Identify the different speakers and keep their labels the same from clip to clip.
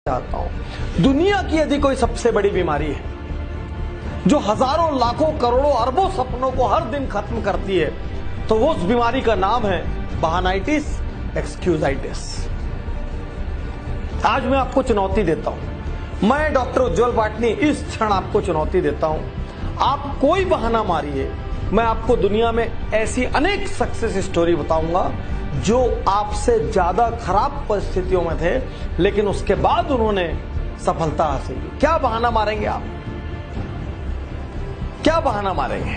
Speaker 1: चाहता हूं, दुनिया की यदि कोई सबसे बड़ी बीमारी है जो हजारों लाखों करोड़ों अरबों सपनों को हर दिन खत्म करती है, तो वो उस बीमारी का नाम है बहानाइटिस, एक्सक्यूजाइटिस। आज मैं आपको चुनौती देता हूं, मैं डॉक्टर उज्जवल पाटनी इस क्षण आपको चुनौती देता हूं, आप कोई बहाना मारिए, मैं आपको दुनिया में ऐसी अनेक सक्सेस स्टोरी बताऊंगा जो आपसे ज्यादा खराब परिस्थितियों में थे लेकिन उसके बाद उन्होंने सफलता हासिल की। क्या बहाना मारेंगे आप? क्या बहाना मारेंगे?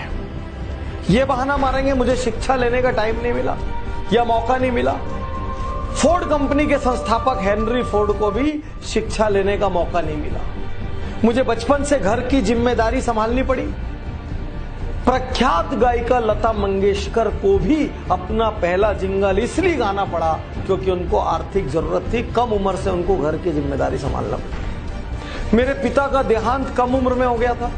Speaker 1: ये बहाना मारेंगे मुझे शिक्षा लेने का टाइम नहीं मिला या मौका नहीं मिला। फोर्ड कंपनी के संस्थापक हेनरी फोर्ड को भी शिक्षा लेने का मौका नहीं मिला। मुझे बचपन से घर की जिम्मेदारी संभालनी पड़ी। प्रख्यात गायिका लता मंगेशकर को भी अपना पहला जिंगल इसलिए गाना पड़ा क्योंकि उनको आर्थिक जरूरत थी, कम उम्र से उनको घर की जिम्मेदारी संभालना पड़ी। मेरे पिता का देहांत कम उम्र में हो गया था।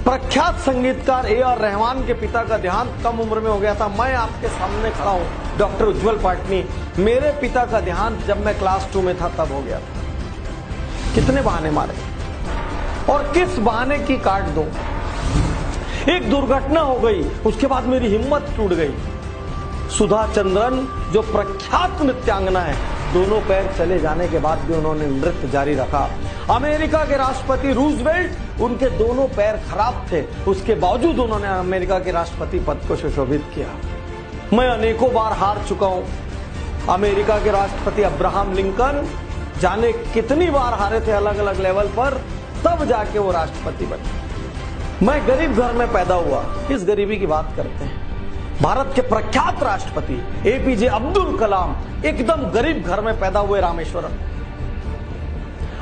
Speaker 1: प्रख्यात संगीतकार ए.आर. रहमान के पिता का देहांत कम उम्र में हो गया था। मैं आपके सामने खड़ा हूं डॉक्टर उज्जवल पाटनी, मेरे पिता का देहांत जब मैं क्लास 2 में था तब हो गया था। कितने बहाने मारे और किस बहाने की काट दूं। एक दुर्घटना हो गई, उसके बाद मेरी हिम्मत टूट गई। सुधा चंद्रन जो प्रख्यात नृत्यांगना है, दोनों पैर चले जाने के बाद भी उन्होंने नृत्य जारी रखा। अमेरिका के राष्ट्रपति रूजवेल्ट, उनके दोनों पैर खराब थे, उसके बावजूद उन्होंने अमेरिका के राष्ट्रपति पद को सुशोभित किया। मैं अनेकों बार हार चुका हूं। अमेरिका के राष्ट्रपति अब्राहम लिंकन जाने कितनी बार हारे थे अलग अलग लेवल पर, तब जाके वो राष्ट्रपति बने। मैं गरीब घर में पैदा हुआ, किस गरीबी की बात करते हैं। भारत के प्रख्यात राष्ट्रपति एपीजे अब्दुल कलाम एकदम गरीब घर में पैदा हुए रामेश्वरम।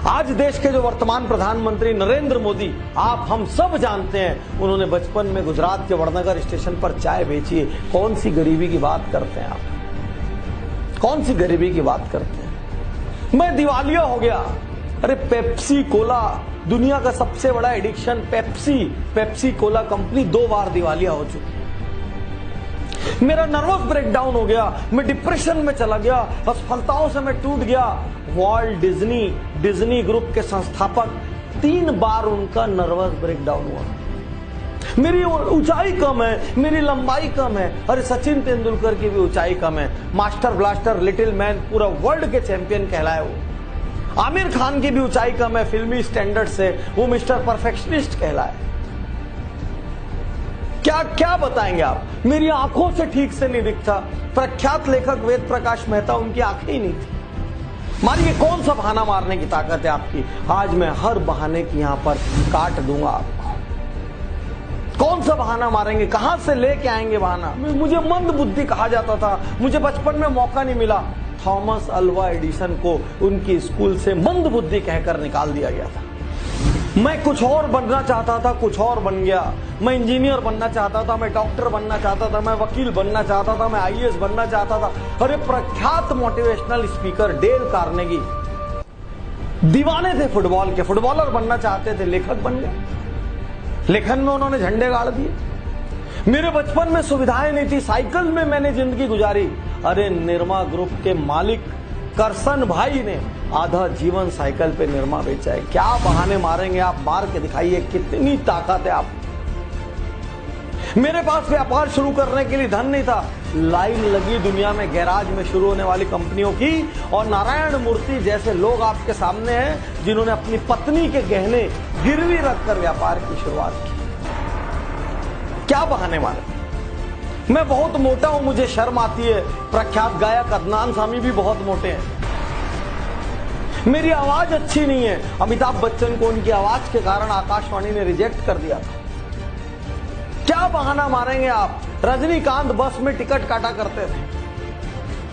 Speaker 1: आज देश के जो वर्तमान प्रधानमंत्री नरेंद्र मोदी, आप हम सब जानते हैं, उन्होंने बचपन में गुजरात के वड़नगर स्टेशन पर चाय बेची है। कौन सी गरीबी की बात करते हैं आप? कौन सी गरीबी की बात करते हैं? मैं दिवालिया हो गया। अरे पेप्सी कोला, दुनिया का सबसे बड़ा एडिक्शन पेप्सी कोला कंपनी 2 बार दिवालिया हो चुकी। मेरा नर्वस ब्रेकडाउन हो गया, मैं डिप्रेशन में चला गया, असफलताओं से मैं टूट गया। वॉल्ट डिज्नी ग्रुप के संस्थापक 3 बार उनका नर्वस ब्रेकडाउन हुआ। मेरी ऊंचाई कम है, मेरी लंबाई कम है। अरे सचिन तेंदुलकर की भी ऊंचाई कम है, मास्टर ब्लास्टर लिटिल मैन पूरा वर्ल्ड के चैंपियन कहलाए वो। आमिर खान की भी ऊंचाई कम है, फिल्मी स्टैंडर्ड से वो मिस्टर परफेक्शनिस्ट कहलाए। क्या क्या बताएंगे आप? मेरी आंखों से ठीक से नहीं दिखता। प्रख्यात लेखक वेद प्रकाश मेहता, उनकी आंखें ही नहीं थी। मारिए, कौन सा बहाना मारने की ताकत है आपकी? आज मैं हर बहाने की यहां पर काट दूंगा आपको। कौन सा बहाना मारेंगे? कहां से लेके आएंगे बहाना? मुझे मंद बुद्धि कहा जाता था, मुझे बचपन में मौका नहीं मिला। थॉमस अल्वा एडिसन को उनकी स्कूल से मंद बुद्धि कहकर निकाल दिया गया था। मैं कुछ और बनना चाहता था, कुछ और बन गया। मैं इंजीनियर बनना चाहता था, मैं डॉक्टर बनना चाहता था, मैं वकील बनना चाहता था, मैं आईएएस बनना चाहता था। अरे प्रख्यात मोटिवेशनल स्पीकर डेल कार्नेगी दीवाने थे फुटबॉल के, फुटबॉलर बनना चाहते थे, लेखक बन गए। लेखन में उन्होंने झंडे गाड़ दिए। मेरे बचपन में सुविधाएं नहीं थी, साइकिल में मैंने जिंदगी गुजारी। अरे निरमा ग्रुप के मालिक करसन भाई ने आधा जीवन साइकिल पे निरमा बेचा है। क्या बहाने मारेंगे आप? मार के दिखाइए, कितनी ताकत है आप। मेरे पास व्यापार शुरू करने के लिए धन नहीं था। लाइन लगी दुनिया में गैराज में शुरू होने वाली कंपनियों की, और नारायण मूर्ति जैसे लोग आपके सामने हैं जिन्होंने अपनी पत्नी के गहने गिरवी रखकर व्यापार की शुरुआत की। क्या बहाने मारे? मैं बहुत मोटा हूं, मुझे शर्म आती है। प्रख्यात गायक अदनान सामी भी बहुत मोटे हैं। मेरी आवाज अच्छी नहीं है। अमिताभ बच्चन को उनकी आवाज के कारण आकाशवाणी ने रिजेक्ट कर दिया था। क्या बहाना मारेंगे आप? रजनीकांत बस में टिकट काटा करते थे,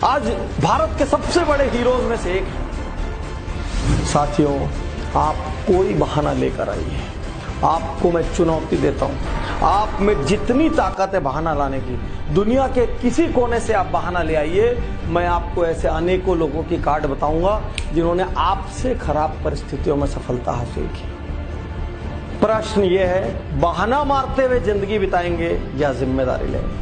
Speaker 1: आज भारत के सबसे बड़े हीरोज में से एक है। साथियों, आप कोई बहाना लेकर आइए, आपको मैं चुनौती देता हूं। आप में जितनी ताकत है बहाना लाने की, दुनिया के किसी कोने से आप बहाना ले आइए। मैं आपको ऐसे अनेकों लोगों की कार्ड बताऊंगा जिन्होंने आपसे खराब परिस्थितियों में सफलता हासिल की। प्रश्न यह है, बहाना मारते हुए जिंदगी बिताएंगे या जिम्मेदारी लेंगे?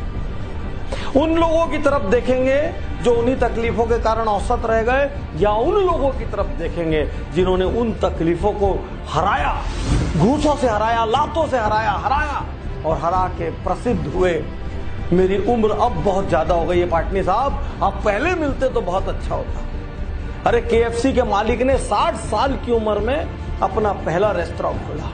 Speaker 1: उन लोगों की तरफ देखेंगे जो उन्हीं तकलीफों के कारण औसत रह गए, या उन लोगों की तरफ देखेंगे जिन्होंने उन तकलीफों को हराया, घूसों से हराया, लातों से हराया और हरा के प्रसिद्ध हुए। मेरी उम्र अब बहुत ज्यादा हो गई है पाटनी साहब, आप पहले मिलते तो बहुत अच्छा होता। अरे KFC के मालिक ने 60 साल की उम्र में अपना पहला रेस्टोरेंट खोला।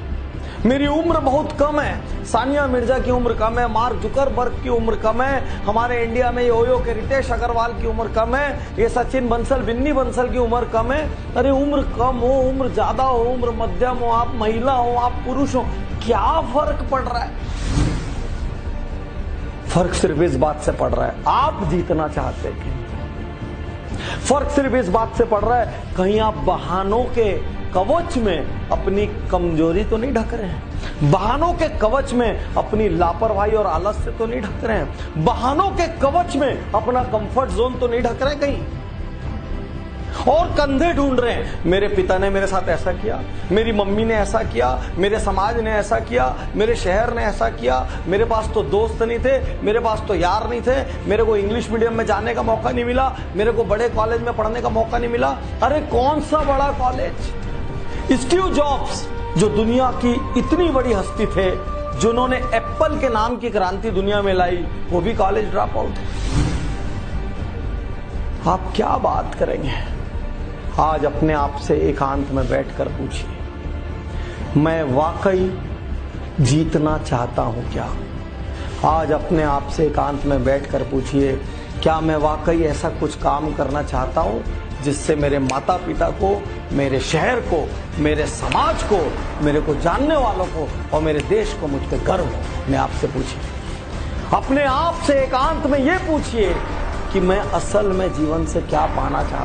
Speaker 1: मेरी उम्र बहुत कम है, सानिया मिर्जा की उम्र कम है, मार्क जुकरबर्ग की उम्र कम है, हमारे इंडिया में ओयो के रितेश अग्रवाल की उम्र कम है, ये सचिन बंसल, बिन्नी बंसल की उम्र कम है। अरे उम्र कम हो, उम्र ज्यादा हो, उम्र मध्यम हो, आप महिला हो, आप पुरुष हो, क्या फर्क पड़ रहा है? फर्क सिर्फ इस बात से पड़ रहा है, आप जीतना चाहते हैं। फर्क सिर्फ इस बात से पड़ रहा है, कहीं आप बहानों के कवच में अपनी कमजोरी तो नहीं ढक रहे हैं, बहानों के कवच में अपनी लापरवाही और आलस से तो नहीं ढक रहे हैं, बहानों के कवच में अपना कंफर्ट जोन तो नहीं ढक रहे कहीं, और कंधे ढूंढ रहे हैं। मेरे पिता ने मेरे साथ ऐसा किया, मेरी मम्मी ने ऐसा किया, मेरे समाज ने ऐसा किया, मेरे शहर ने ऐसा किया, मेरे पास तो दोस्त नहीं थे, मेरे पास तो यार नहीं थे, मेरे को इंग्लिश मीडियम में जाने का मौका नहीं मिला, मेरे को बड़े कॉलेज में पढ़ने का मौका नहीं मिला। अरे कौन सा बड़ा कॉलेज? स्टीव जॉब्स जो दुनिया की इतनी बड़ी हस्ती थे, जिन्होंने एप्पल के नाम की क्रांति दुनिया में लाई, वो भी कॉलेज ड्रॉप आउट। आप क्या बात करेंगे? आज अपने आप से एकांत में बैठकर पूछिए, मैं वाकई जीतना चाहता हूं क्या? आज अपने आप से एकांत में बैठकर पूछिए, क्या मैं वाकई ऐसा कुछ काम करना चाहता हूं जिससे मेरे माता पिता को, मेरे शहर को, मेरे समाज को, मेरे को जानने वालों को और मेरे देश को मुझ पर गर्व हो? मैं आपसे पूछिए, अपने आप से एकांत में ये पूछिए कि मैं असल में जीवन से क्या पाना चाहता हूं।